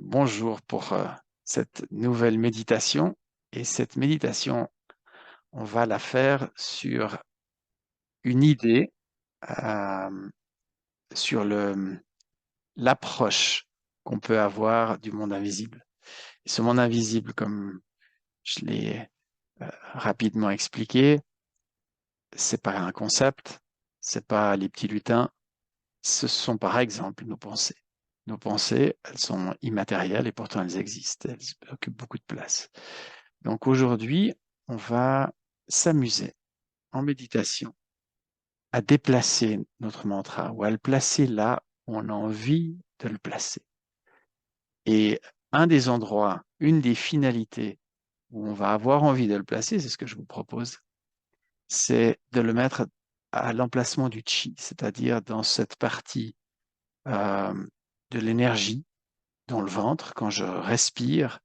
bonjour pour cette nouvelle méditation. Et cette méditation, on va la faire sur une idée, euh, sur l'approche qu'on peut avoir du monde invisible. Et ce monde invisible, comme je l'ai rapidement expliqué, c'est pas un concept, c'est pas les petits lutins, ce sont par exemple nos pensées. Nos pensées, elles sont immatérielles et pourtant elles existent, elles occupent beaucoup de place. Donc aujourd'hui, on va s'amuser en méditation à déplacer notre mantra ou à le placer là où on a envie de le placer. Et un des endroits, une des finalités où on va avoir envie de le placer, c'est ce que je vous propose, c'est de le mettre à l'emplacement du chi, c'est-à-dire dans cette partie euh, de l'énergie dans le ventre. Quand je respire,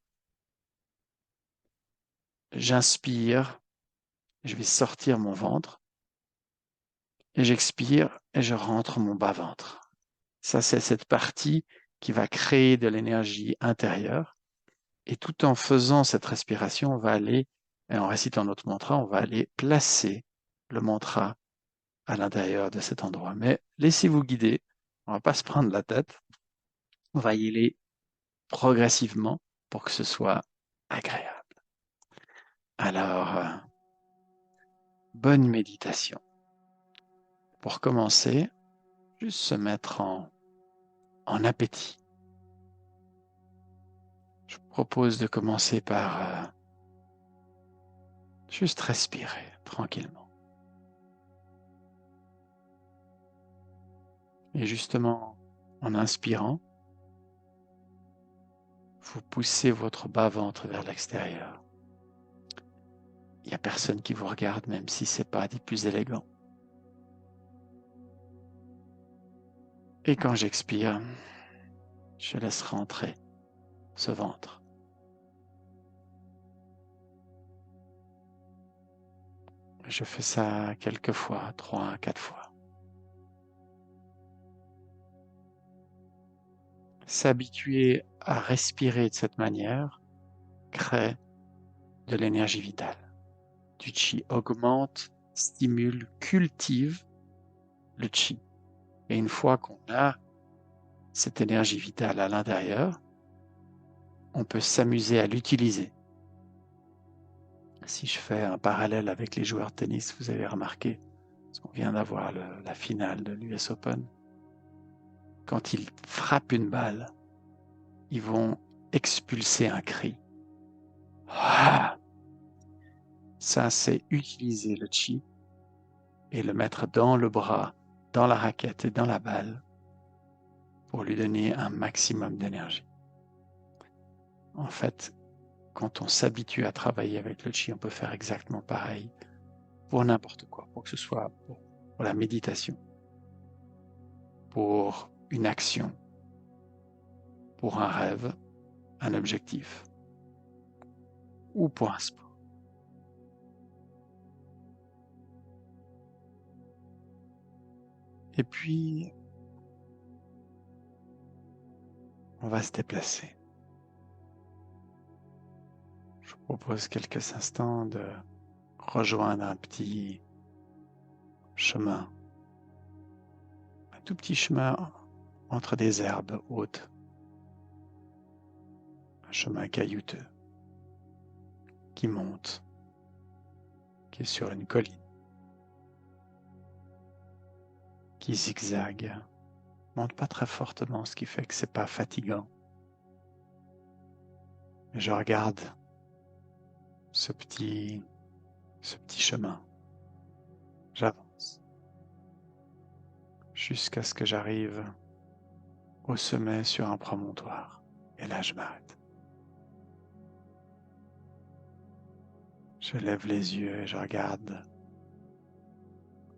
j'inspire, je vais sortir mon ventre et j'expire et je rentre mon bas-ventre. Ça, c'est cette partie qui va créer de l'énergie intérieure. Et tout en faisant cette respiration, on va aller, et en récitant notre mantra, on va aller placer le mantra à l'intérieur de cet endroit. Mais laissez-vous guider, on ne va pas se prendre la tête, on va y aller progressivement pour que ce soit agréable. Alors, bonne méditation. Pour commencer, juste se mettre en appétit. Je vous propose de commencer par juste respirer tranquillement. Et justement, en inspirant, vous poussez votre bas-ventre vers l'extérieur. Il n'y a personne qui vous regarde, même si ce n'est pas des plus élégants. Et quand j'expire, je laisse rentrer ce ventre. Je fais ça quelques fois, 3, 4 fois. S'habituer à respirer de cette manière crée de l'énergie vitale. Du chi augmente, stimule, cultive le chi. Et une fois qu'on a cette énergie vitale à l'intérieur, on peut s'amuser à l'utiliser. Si je fais un parallèle avec les joueurs de tennis, vous avez remarqué, parce qu'on vient d'avoir la finale de l'US Open, quand ils frappent une balle, ils vont expulser un cri. Ah, ça, c'est utiliser le chi et le mettre dans le bras, dans la raquette et dans la balle pour lui donner un maximum d'énergie. En fait, quand on s'habitue à travailler avec le chi, on peut faire exactement pareil pour n'importe quoi, pour que ce soit pour la méditation, pour une action, pour un rêve, un objectif ou pour un sport. Et puis, on va se déplacer. Je vous propose quelques instants de rejoindre un petit chemin, un tout petit chemin entre des herbes hautes, un chemin caillouteux qui monte, qui est sur une colline, qui zigzague, monte pas très fortement, ce qui fait que c'est pas fatigant. Et je regarde ce petit chemin. J'avance jusqu'à ce que j'arrive au sommet sur un promontoire. Et là, je m'arrête. Je lève les yeux et je regarde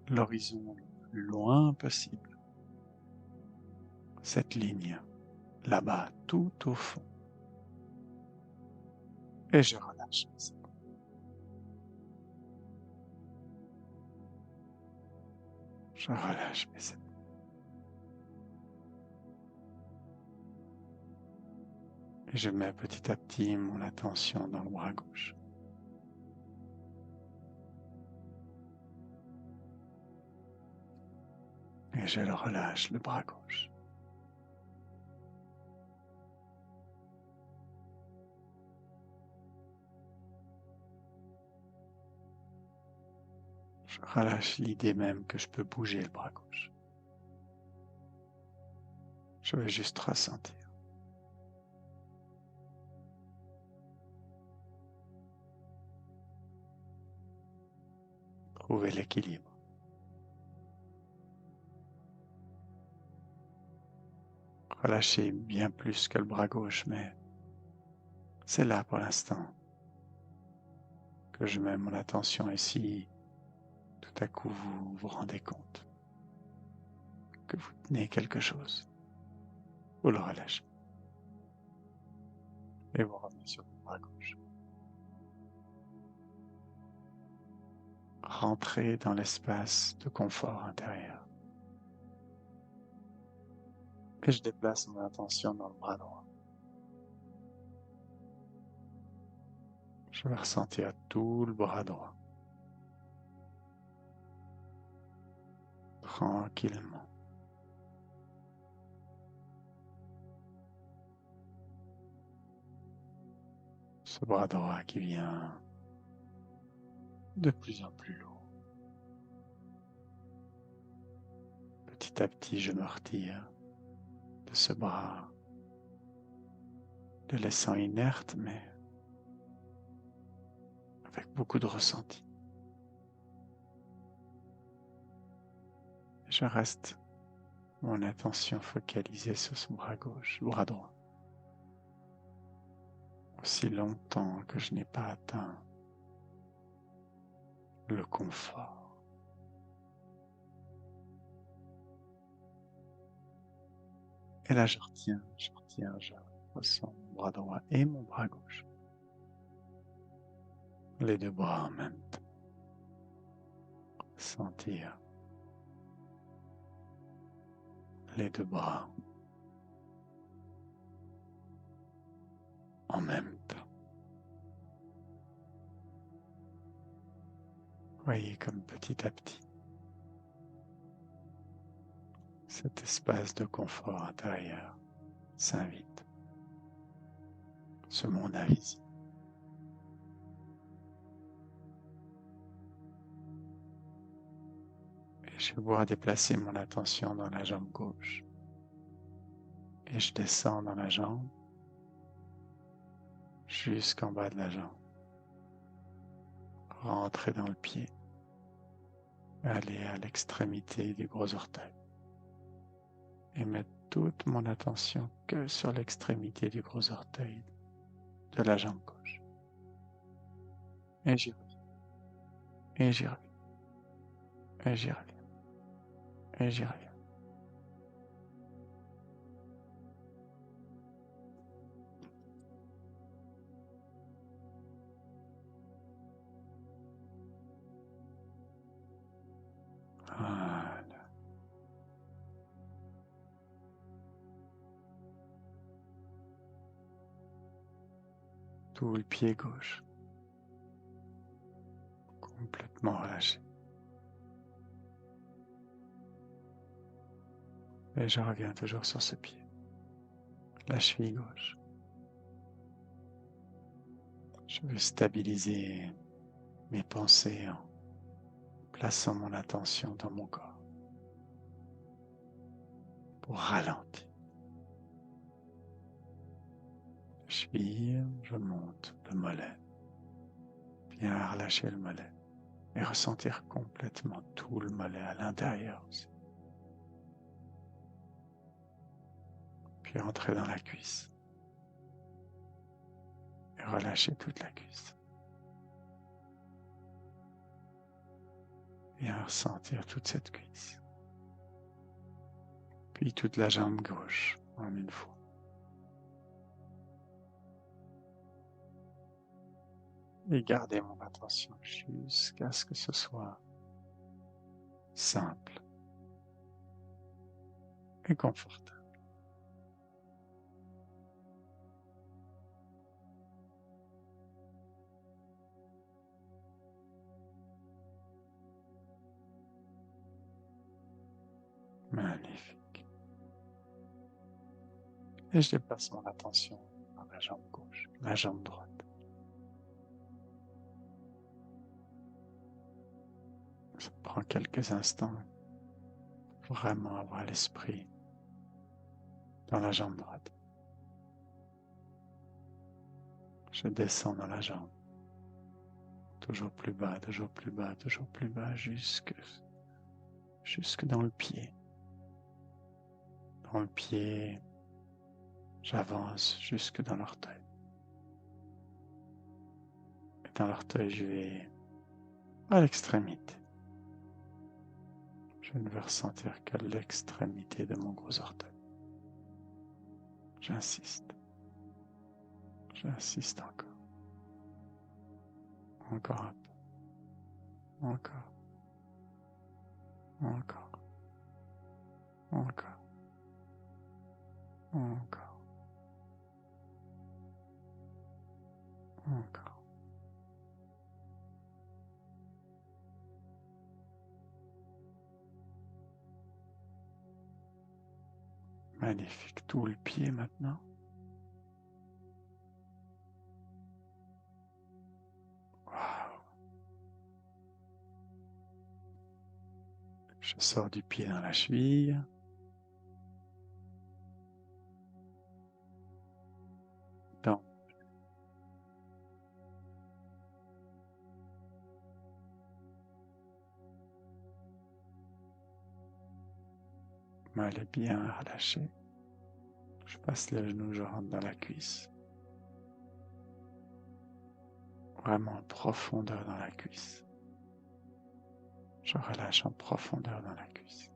l'horizon le plus loin possible. Cette ligne, là-bas, tout au fond. Et je relâche mes épaules. Je relâche mes épaules. Et je mets petit à petit mon attention dans le bras gauche. Et je le relâche, le bras gauche. Je relâche l'idée même que je peux bouger le bras gauche. Je veux juste ressentir. Trouver l'équilibre. Relâcher bien plus que le bras gauche, mais c'est là pour l'instant que je mets mon attention ici. Tout à coup, vous vous rendez compte que vous tenez quelque chose. Vous le relâchez. Et vous revenez sur le bras gauche. Rentrez dans l'espace de confort intérieur. Et je déplace mon attention dans le bras droit. Je vais ressentir tout le bras droit. Tranquillement. Ce bras droit qui vient de plus en plus lourd. Petit à petit, je me retire de ce bras, le laissant inerte, mais avec beaucoup de ressenti. Je reste mon attention focalisée sur ce bras gauche, bras droit, aussi longtemps que je n'ai pas atteint le confort. Et là, je retiens, je ressens mon bras droit et mon bras gauche. Les deux bras en même temps. Sentir les deux bras en même temps. Voyez comme petit à petit, cet espace de confort intérieur s'invite. Ce monde invisible. Et je vais pouvoir déplacer mon attention dans la jambe gauche. Et je descends dans la jambe jusqu'en bas de la jambe. Rentrer dans le pied. Aller à l'extrémité du gros orteil. Et mettre toute mon attention que sur l'extrémité du gros orteil de la jambe gauche. Et j'y reviens. Et j'y reviens. Et j'y reviens. Et j'y reviens. Voilà. Tout le pied gauche. Complètement relâché. Et je reviens toujours sur ce pied. La cheville gauche. Je veux stabiliser mes pensées en plaçant mon attention dans mon corps pour ralentir. Cheville, je monte le mollet. Bien relâcher le mollet et ressentir complètement tout le mollet à l'intérieur aussi. Puis entrer dans la cuisse et relâcher toute la cuisse. Bien ressentir toute cette cuisse. Puis toute la jambe gauche en une fois. Et garder mon attention jusqu'à ce que ce soit simple et confortable. Et je déplace mon attention dans la jambe gauche, la jambe droite. Ça prend quelques instants pour vraiment avoir l'esprit dans la jambe droite. Je descends dans la jambe. Toujours plus bas, toujours plus bas, toujours plus bas, jusque dans le pied. Dans le pied, j'avance jusque dans l'orteil. Et dans l'orteil, je vais à l'extrémité. Je ne veux ressentir que l'extrémité de mon gros orteil. J'insiste. J'insiste encore. Encore un peu. Encore. Encore. Encore. Encore. Encore. Magnifique. Tout le pied maintenant. Waouh. Je sors du pied dans la cheville. Dans mal est bien relâché. Je passe les genoux, je rentre dans la cuisse. Vraiment en profondeur dans la cuisse. Je relâche en profondeur dans la cuisse.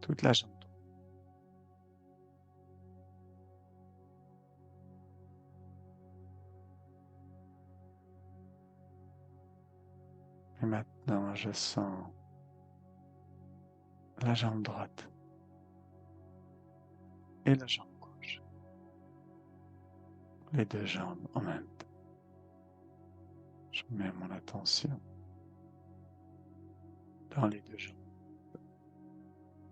Toute la jambe. Et maintenant, je sens la jambe droite et la jambe gauche. Les deux jambes en même temps. Je mets mon attention dans les deux jambes.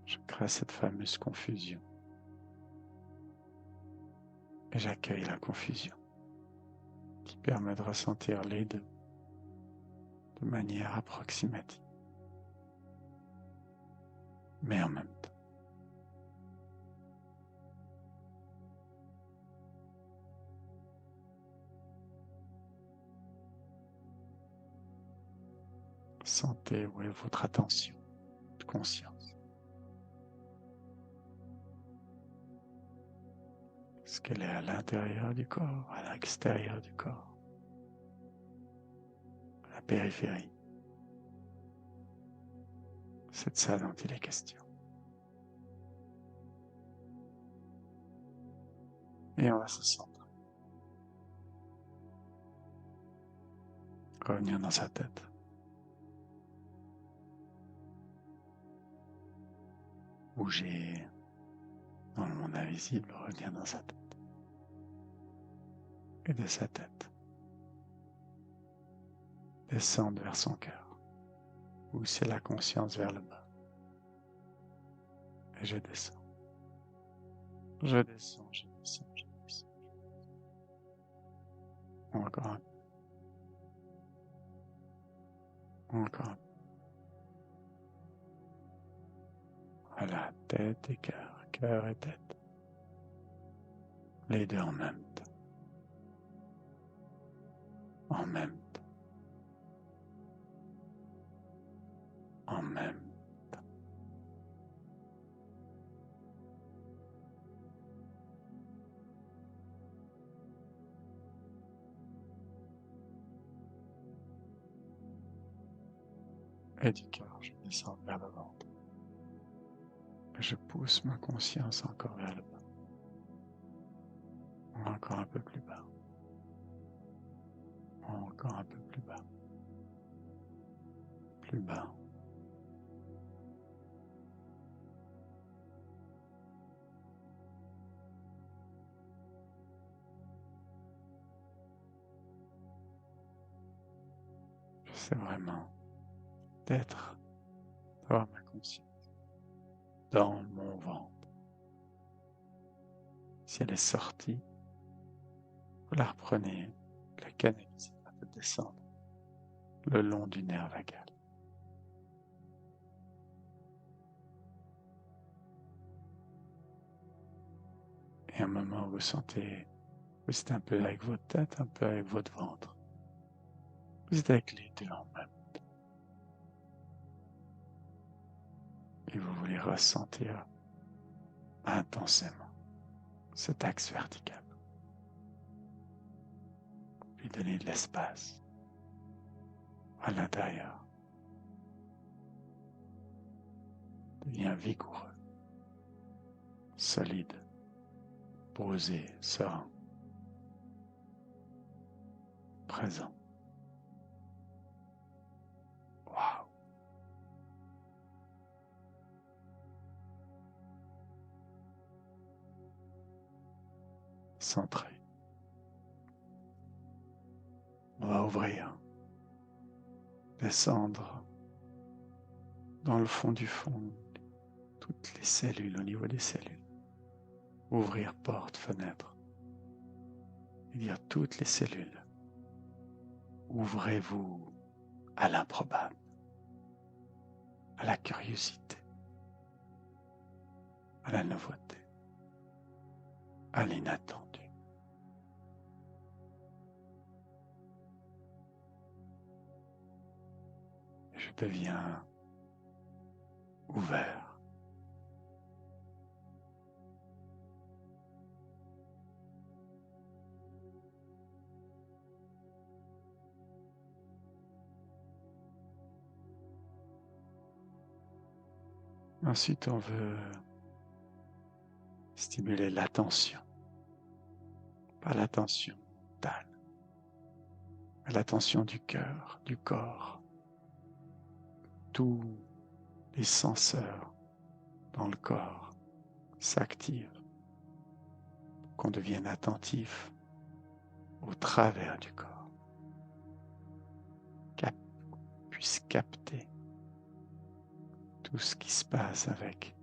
Je crée cette fameuse confusion. Et j'accueille la confusion qui permet de ressentir les deux de manière approximative, mais en même temps. Sentez où est votre attention de conscience. Est-ce qu'elle est à l'intérieur du corps, à l'extérieur du corps, à la périphérie? C'est de ça dont il est question. Et on va se centrer. Revenir dans sa tête. Bouger dans le monde invisible, revenir dans sa tête. Et de sa tête, descendre vers son cœur. Pousser la conscience vers le bas. Et je descends. Je descends, je descends, je descends. Encore un peu. Encore un peu. Voilà, tête et cœur, cœur et tête. Les deux en même temps. En même temps. En même temps. Et du cœur, je descends vers le ventre. Je pousse ma conscience encore vers le bas. Encore un peu plus bas. Encore un peu plus bas. Plus bas. c'est vraiment d'être, d'avoir ma conscience dans mon ventre. Si elle est sortie, vous la reprenez, la canalisez de descendre le long du nerf vagal. Et à un moment où vous sentez, vous êtes un peu avec votre tête, un peu avec votre ventre. Vous êtes avec les deux en même. Et vous voulez ressentir intensément cet axe vertical. Lui donner de l'espace à l'intérieur. Devient vigoureux, solide, posé, serein, présent. Waouh! Centré. On va ouvrir, descendre dans le fond du fond, toutes les cellules, au niveau des cellules. Ouvrir porte, fenêtre. Et dire toutes les cellules. Ouvrez-vous à l'improbable, à la curiosité, à la nouveauté, à l'inattendu. Et je deviens ouvert. Ensuite, on veut stimuler l'attention, pas l'attention mentale, mais l'attention du cœur, du corps. Tous les senseurs dans le corps s'activent, qu'on devienne attentif au travers du corps, puisse capter tout ce qui se passe avec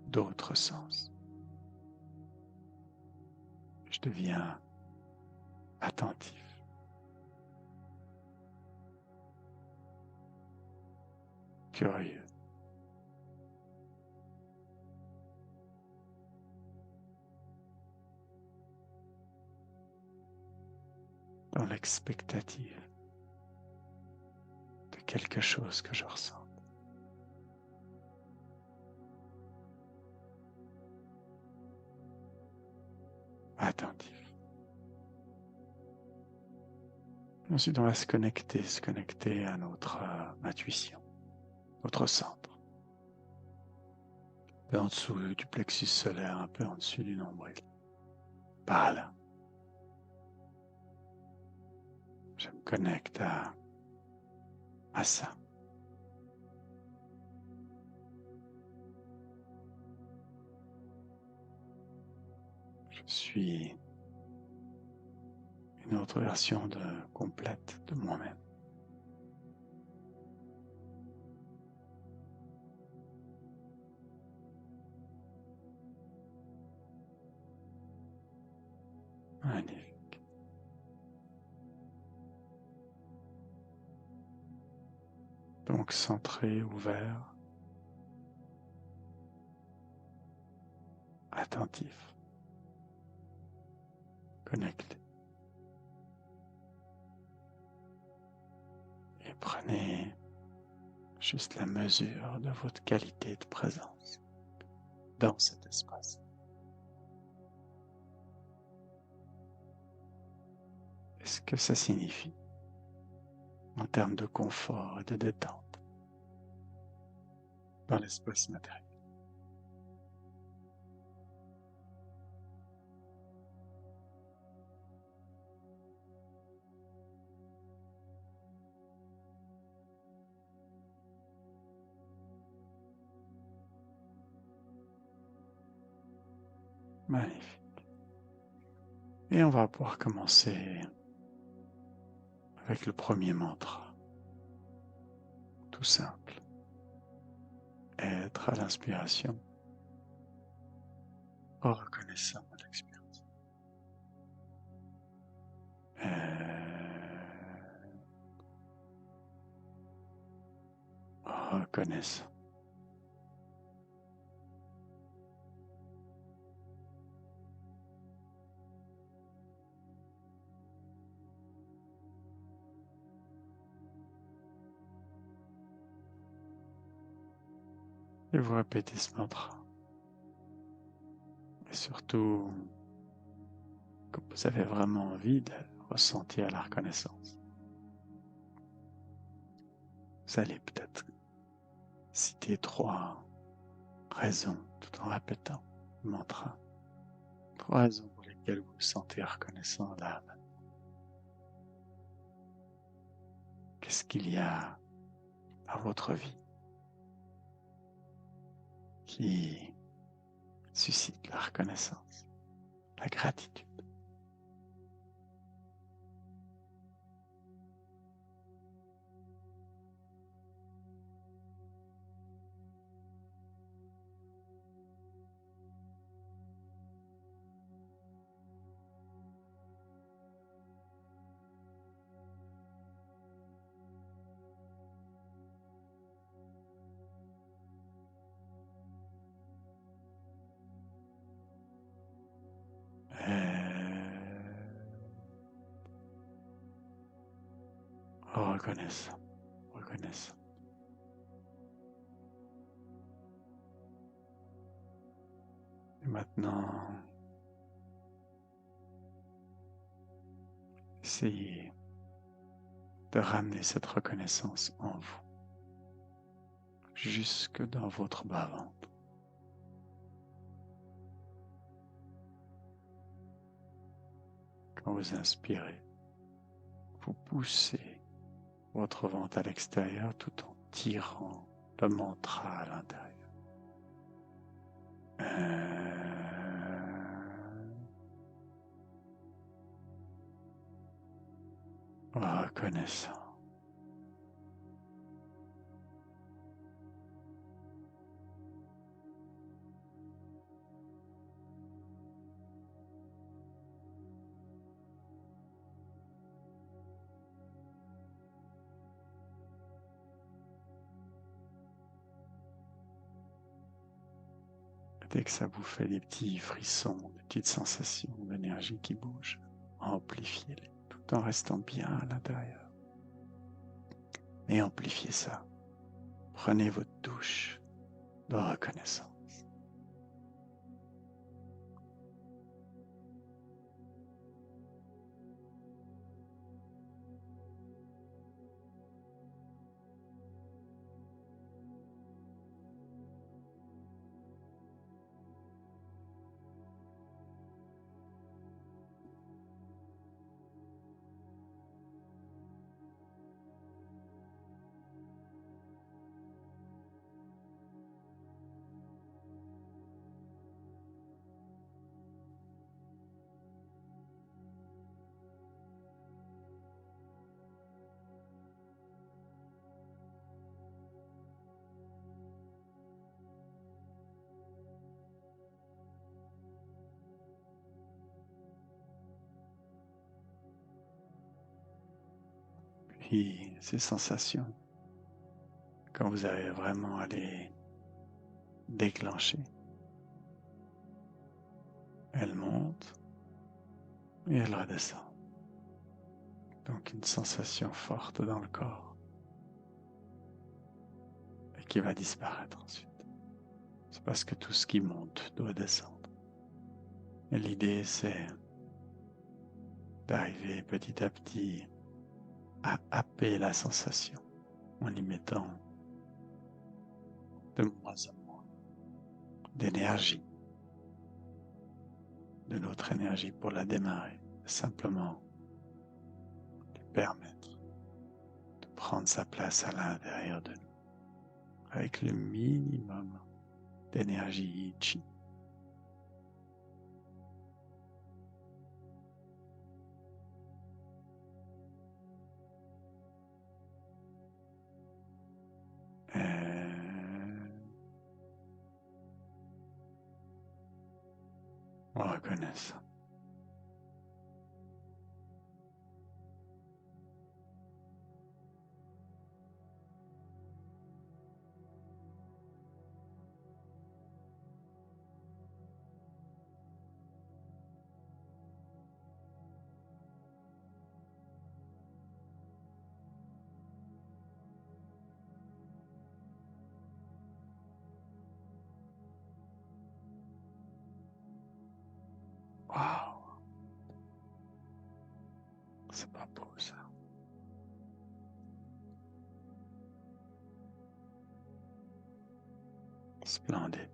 d'autres sens. Je deviens attentif. Curieux. Dans l'expectative de quelque chose que je ressens. Attentif. Ensuite, on va se connecter à notre intuition, notre centre. Un peu en dessous du plexus solaire, un peu en dessus du nombril. Par là. Je me connecte à ça. Je suis une autre version complète de moi-même. Magnifique. Donc centré, ouvert, attentif, connecté. Et prenez juste la mesure de votre qualité de présence dans cet espace. Qu'est-ce que ça signifie en termes de confort et de détente dans l'espace matériel? Magnifique. Et on va pouvoir commencer avec le premier mantra. tout simple. Être à l'inspiration, reconnaissant à l'expiration. Reconnaissant. Et vous répétez ce mantra. Et surtout, quand vous avez vraiment envie de ressentir la reconnaissance, vous allez peut-être citer 3 raisons tout en répétant le mantra. 3 raisons pour lesquelles vous vous sentez reconnaissant là. Qu'est-ce qu'il y a dans votre vie qui suscite la reconnaissance, la gratitude? Reconnaissant, reconnaissant. Et maintenant, essayez de ramener cette reconnaissance en vous, jusque dans votre bas-ventre. Quand vous inspirez, vous poussez votre ventre à l'extérieur tout en tirant le mantra à l'intérieur. Reconnaissant. Dès que ça vous fait des petits frissons, des petites sensations d'énergie qui bougent, amplifiez-les tout en restant bien à l'intérieur. Et amplifiez ça. Prenez votre douche de reconnaissance. Puis ces sensations, quand vous avez vraiment à les déclencher, elles montent et elles redescendent. Donc une sensation forte dans le corps et qui va disparaître ensuite. C'est parce que tout ce qui monte doit descendre. Et l'idée, c'est d'arriver petit à petit à happer la sensation en y mettant de moins en moins d'énergie, de notre énergie pour la démarrer, simplement lui permettre de prendre sa place à l'intérieur de nous avec le minimum d'énergie chi. Reconnaissant. Waouh, c'est pas beau ça. Splendide.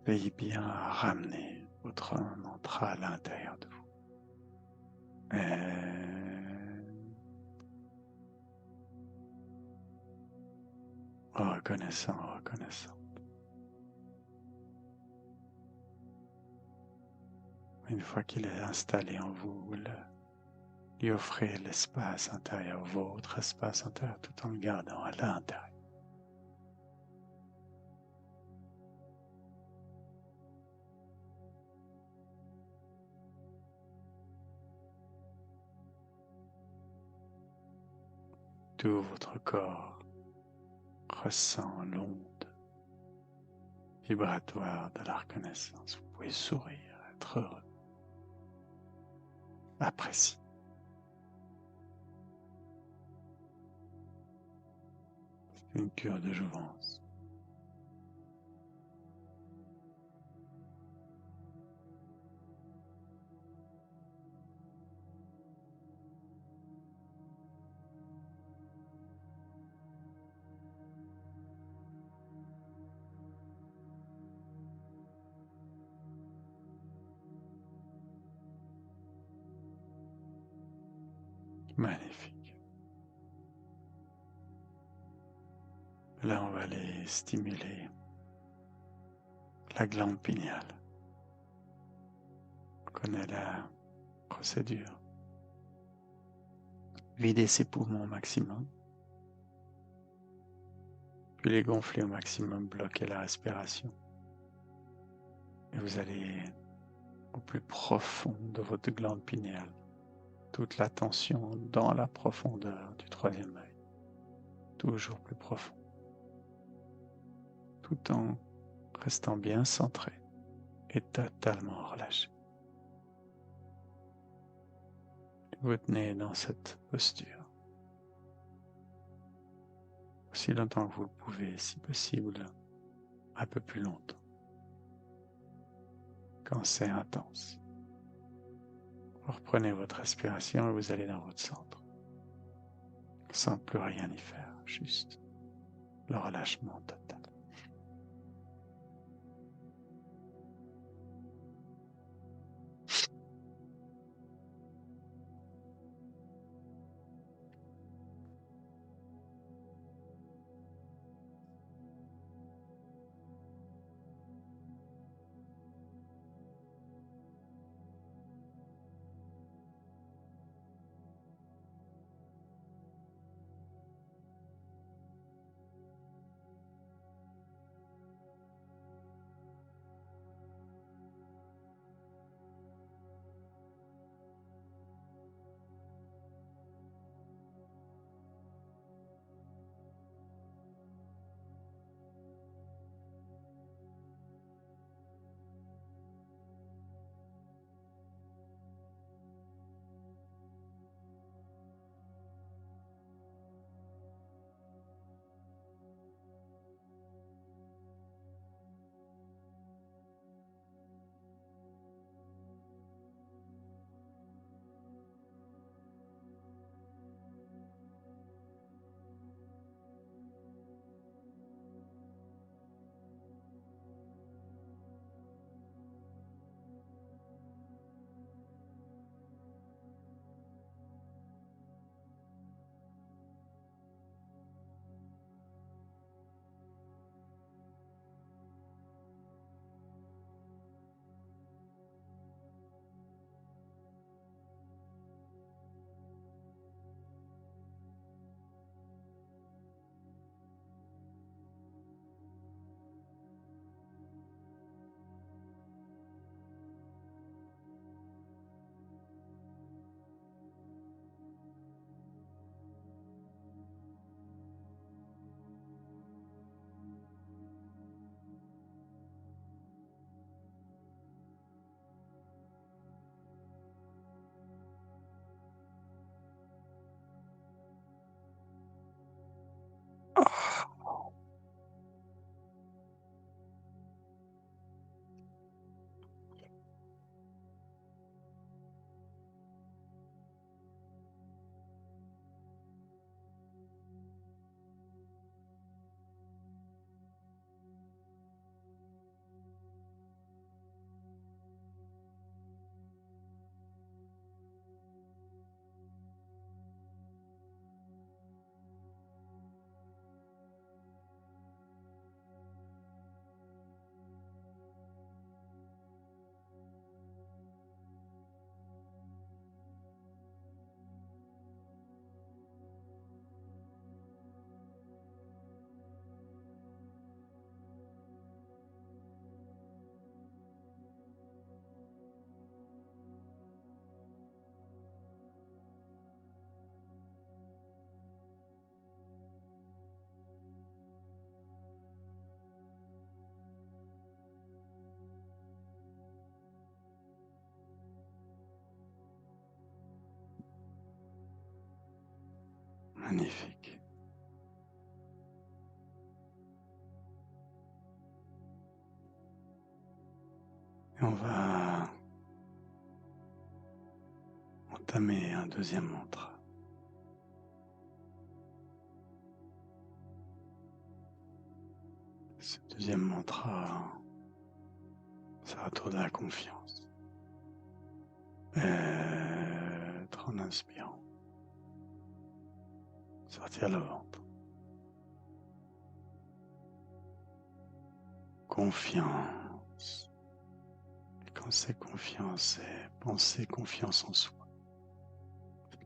Veillez bien à ramener votre mantra à l'intérieur de vous. Reconnaissant, reconnaissant. Une fois qu'il est installé en vous, lui offrez l'espace intérieur, votre espace intérieur, tout en le gardant à l'intérieur. Tout votre corps ressent l'onde vibratoire de la reconnaissance. Vous pouvez sourire, être heureux, apprécier. C'est une cure de jouvence. Magnifique. Là, on va aller stimuler la glande pinéale. On connaît la procédure. Vider ses poumons au maximum, puis les gonfler au maximum, bloquer la respiration. Et vous allez au plus profond de votre glande pinéale. Toute la tension dans la profondeur du troisième œil. Toujours plus profond. Tout en restant bien centré et totalement relâché. Vous tenez dans cette posture aussi longtemps que vous le pouvez, si possible, un peu plus longtemps, quand c'est intense. Vous reprenez votre respiration et vous allez dans votre centre, sans plus rien y faire, juste le relâchement total. Magnifique. Et on va entamer un deuxième mantra. Ce deuxième mantra sera autour de la confiance. Être en inspirant. Sortir le ventre. Confiance. Et quand c'est confiance, c'est penser confiance en soi.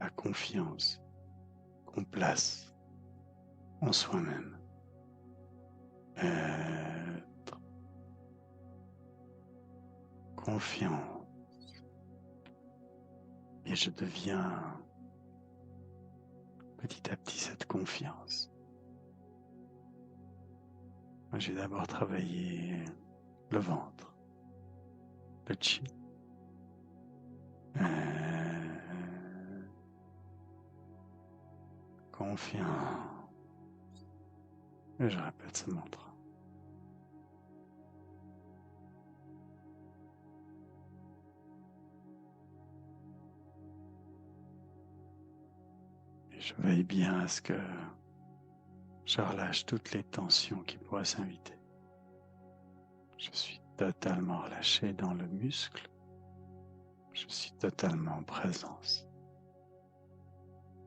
La confiance qu'on place en soi-même. Être confiant. Et je deviens petit à petit cette confiance. Moi, j'ai d'abord travaillé le ventre, le chi. Confiant. Et je répète ce mantra. Et je veille bien à ce que je relâche toutes les tensions qui pourraient s'inviter. Je suis totalement relâché dans le muscle. Je suis totalement en présence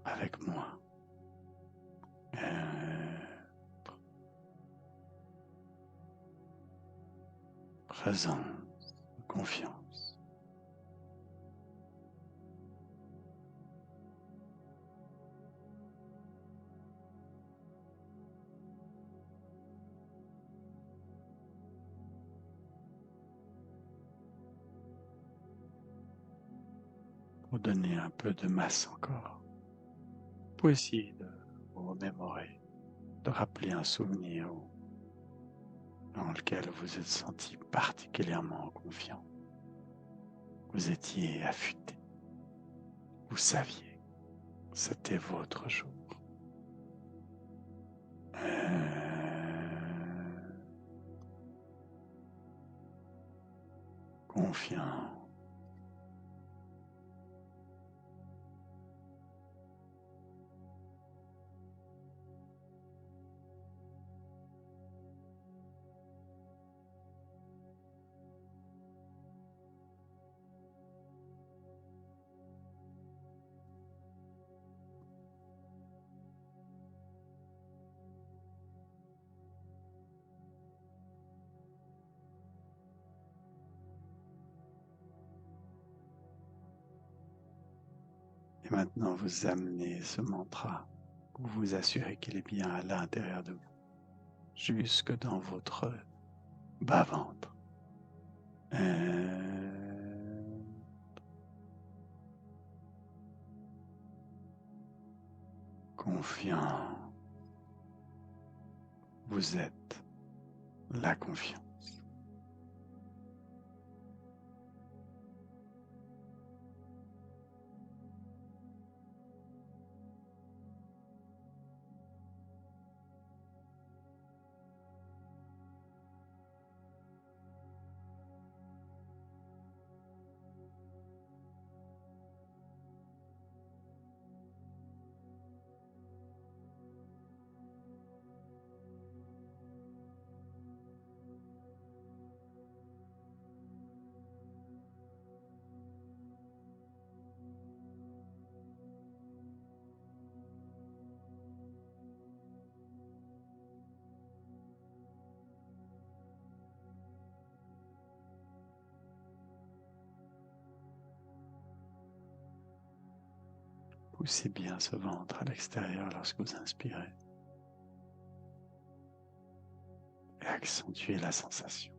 avec moi. Présence, confiance. Pour donner un peu de masse encore. Vous pouvez essayer de vous remémorer, de rappeler un souvenir dans lequel vous êtes senti particulièrement confiant. Vous étiez affûté. Vous saviez, c'était votre jour. Confiant. Et maintenant, vous amenez ce mantra. Vous vous assurez qu'il est bien à l'intérieur de vous, jusque dans votre bas-ventre. Confiant. Vous êtes la confiance. Poussez bien ce ventre à l'extérieur lorsque vous inspirez. Et accentuez la sensation.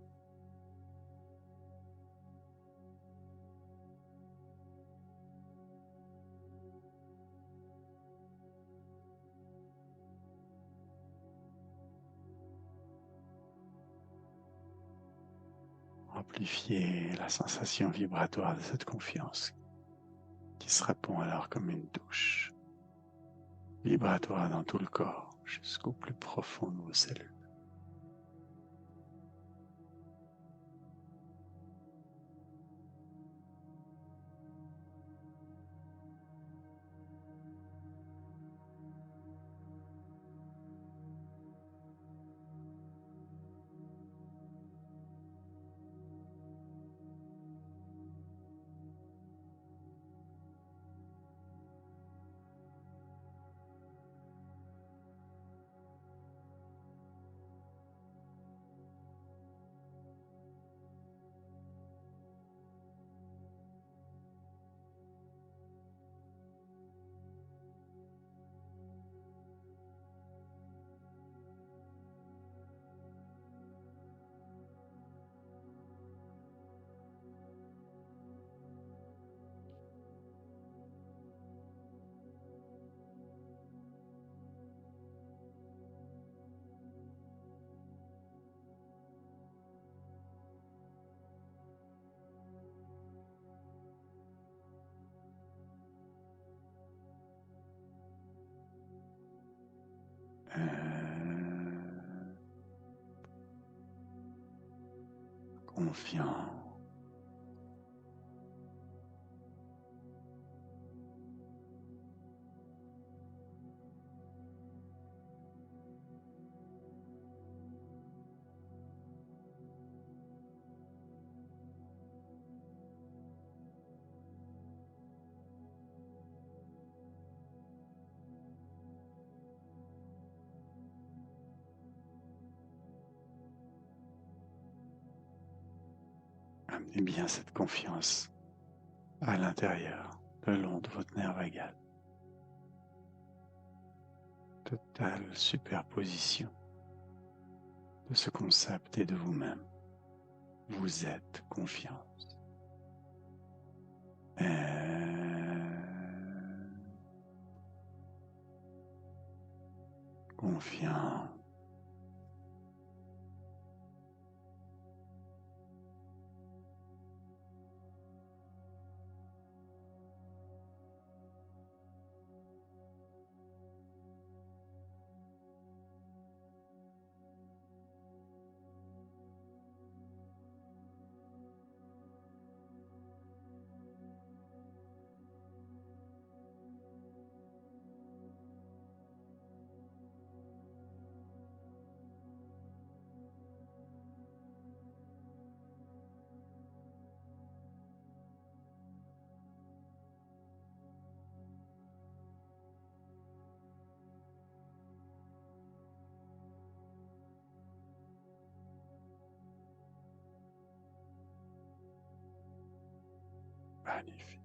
Amplifiez la sensation vibratoire de cette confiance qui se répand alors comme une douche vibratoire dans tout le corps, jusqu'au plus profond de vos cellules. Confiant. Amenez bien cette confiance à l'intérieur, le long de votre nerf vagal. Totale superposition de ce concept et de vous-même. Vous êtes confiance. Confiant. Magnifique.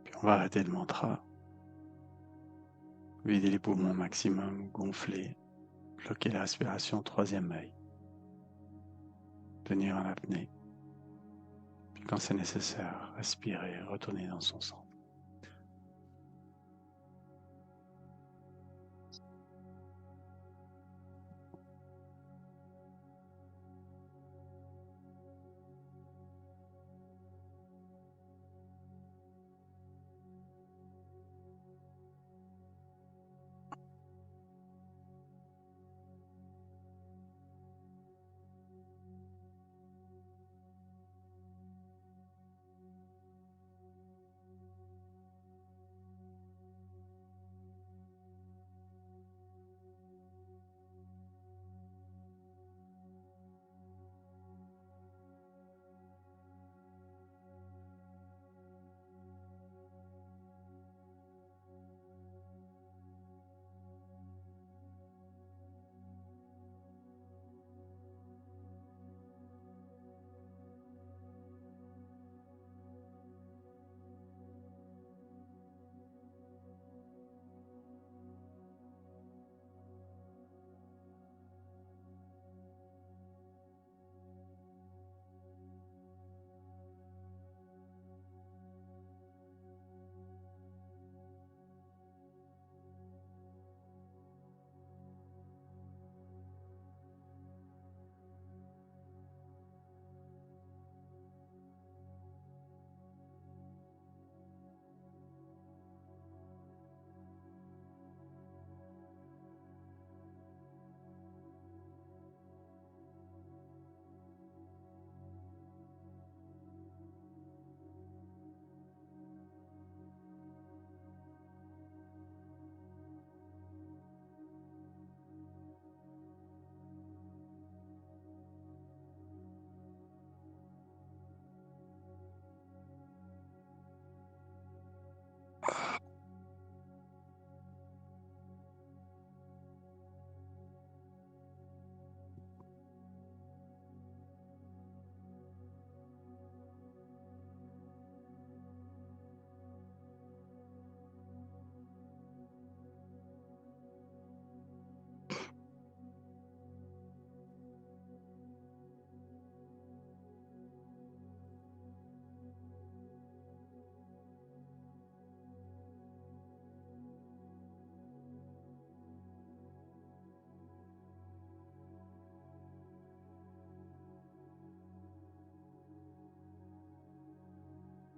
Puis on va arrêter le mantra. Vider les poumons au maximum, gonfler, bloquer la respiration, troisième œil. Tenir en apnée. Puis quand c'est nécessaire, respirer, retourner dans son centre.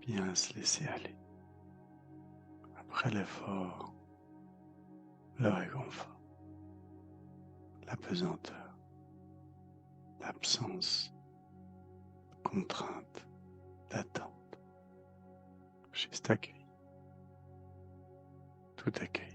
bien se laisser aller. Après l'effort, le réconfort, la pesanteur, l'absence de contrainte, d'attente. Juste accueillir, tout accueillir.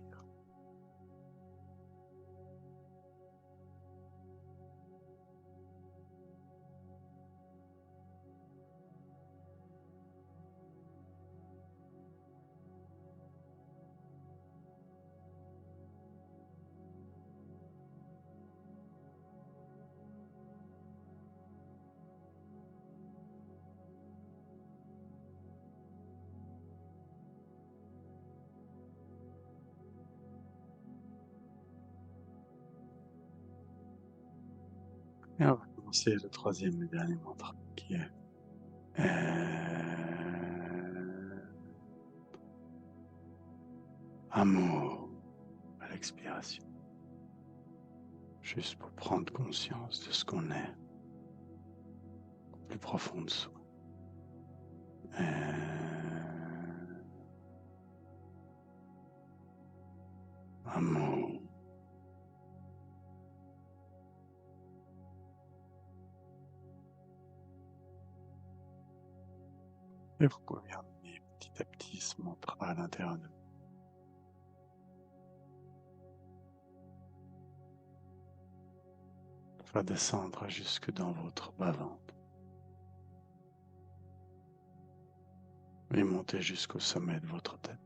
Et on va commencer le troisième et dernier mantra qui est amour à l'expiration. Juste pour prendre conscience de ce qu'on est au plus profond de soi. Amour. Et vous pouvez amener petit à petit ce mantra à l'intérieur de vous. Va descendre jusque dans votre bas-ventre et monter jusqu'au sommet de votre tête.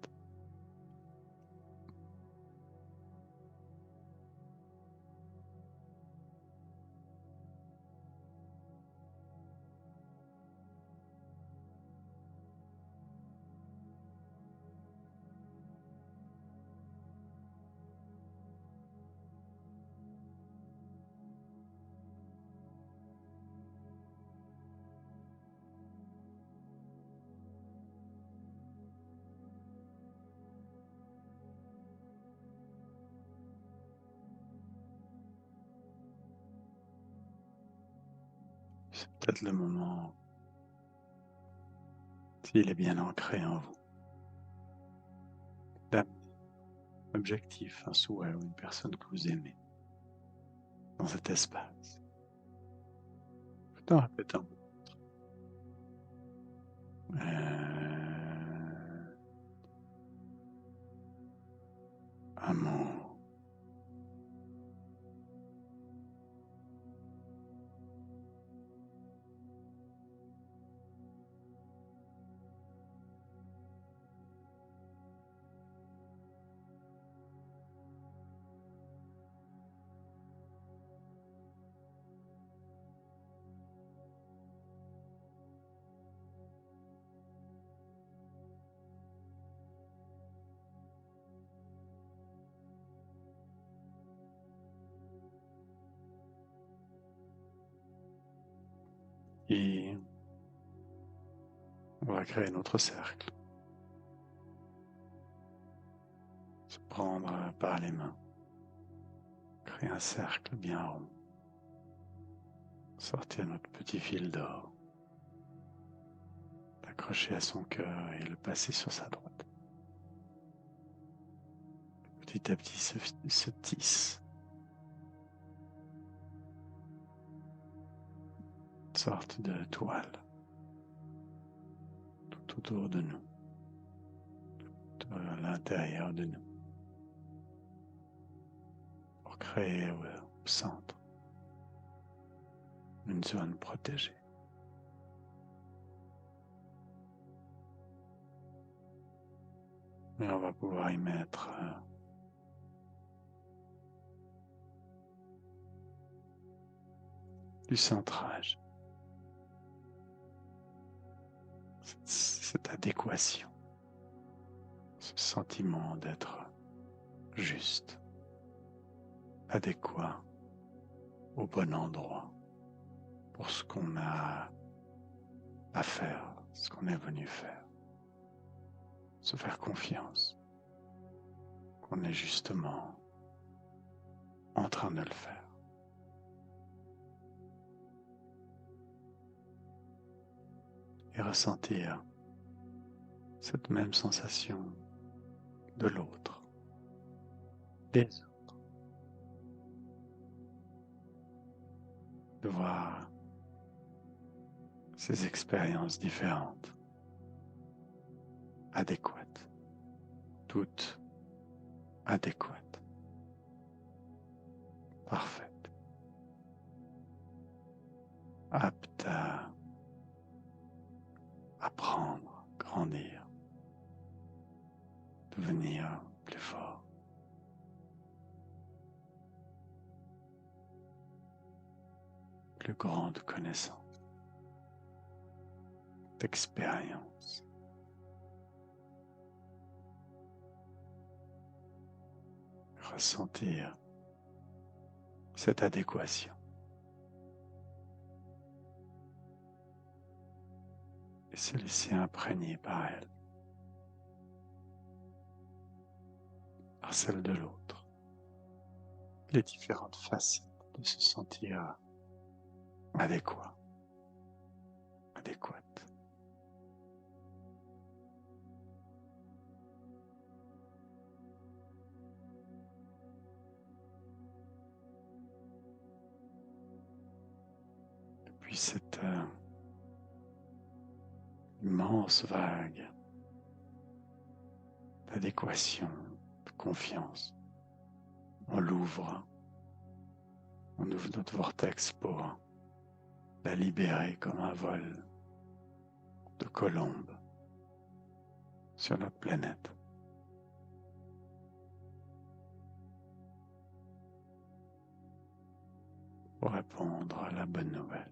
C'est peut-être le moment, s'il est bien ancré en vous, d'amener un objectif, un souhait ou une personne que vous aimez dans cet espace. Tout en répétant amour. Et on va créer notre cercle. Se prendre par les mains. Créer un cercle bien rond. Sortir notre petit fil d'or. L'accrocher à son cœur et le passer sur sa droite. Petit à petit se tisse. Une sorte de toile. Tout autour de nous. Tout à l'intérieur de nous. Pour créer au centre une zone protégée. Et on va pouvoir y mettre du centrage. Cette adéquation. Ce sentiment d'être juste, adéquat, au bon endroit pour ce qu'on a à faire, ce qu'on est venu faire. Se faire confiance qu'on est justement en train de le faire. Et ressentir cette même sensation de l'autre, des autres, de voir ces expériences différentes, adéquates, toutes adéquates, parfaites, aptes à apprendre, grandir, devenir plus fort. Plus grande connaissance, d'expérience. Ressentir cette adéquation. Et se laisser imprégner par elle, par celle de l'autre. Les différentes facettes de se sentir adéquat, adéquate. Et puis cette immense vague d'adéquation, de confiance, on l'ouvre, on ouvre notre vortex pour la libérer comme un vol de colombe sur notre planète. Pour répondre à la bonne nouvelle.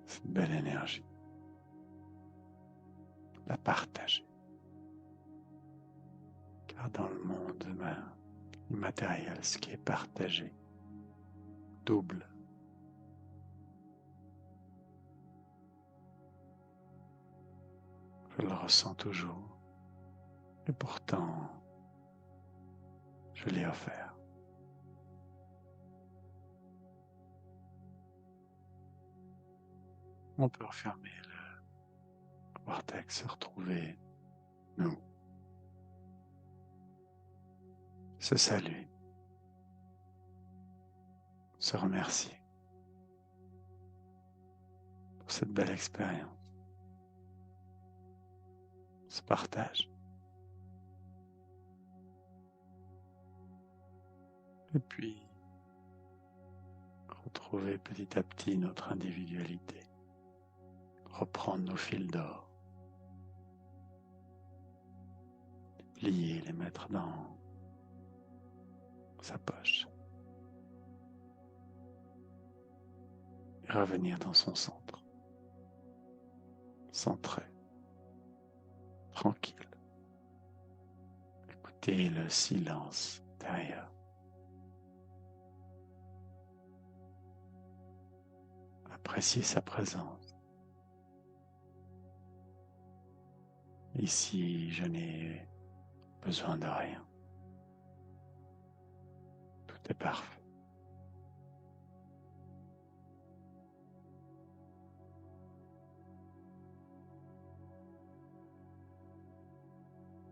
Cette belle énergie. La partager. Car dans le monde immatériel, ce qui est partagé double. Je le ressens toujours. Et pourtant, je l'ai offert. On peut refermer le vortex, se retrouver, nous, se saluer, se remercier pour cette belle expérience, ce partage. Et puis, retrouver petit à petit notre individualité, reprendre nos fils d'or, les plier, les mettre dans sa poche et revenir dans son centre, centré, tranquille. Écoutez le silence intérieur. Appréciez sa présence. Ici, je n'ai besoin de rien. Tout est parfait.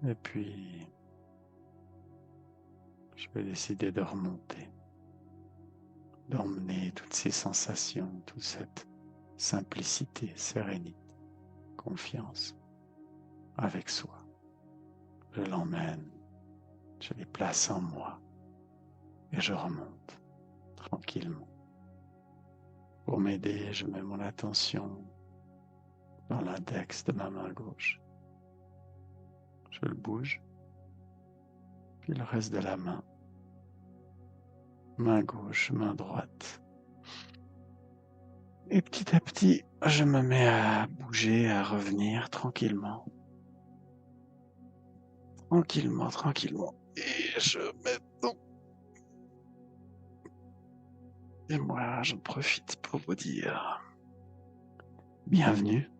Et puis, je vais décider de remonter, d'emmener toutes ces sensations, toute cette simplicité, sérénité, confiance avec soi. Je l'emmène, je les place en moi et je remonte tranquillement. Pour m'aider, je mets mon attention dans l'index de ma main gauche. Je le bouge, puis le reste de la main. Main gauche, main droite. Et petit à petit, je me mets à bouger, à revenir tranquillement. Tranquillement, tranquillement. Et je mets donc. Et moi, j'en profite pour vous dire bienvenue,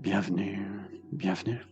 bienvenue, bienvenue.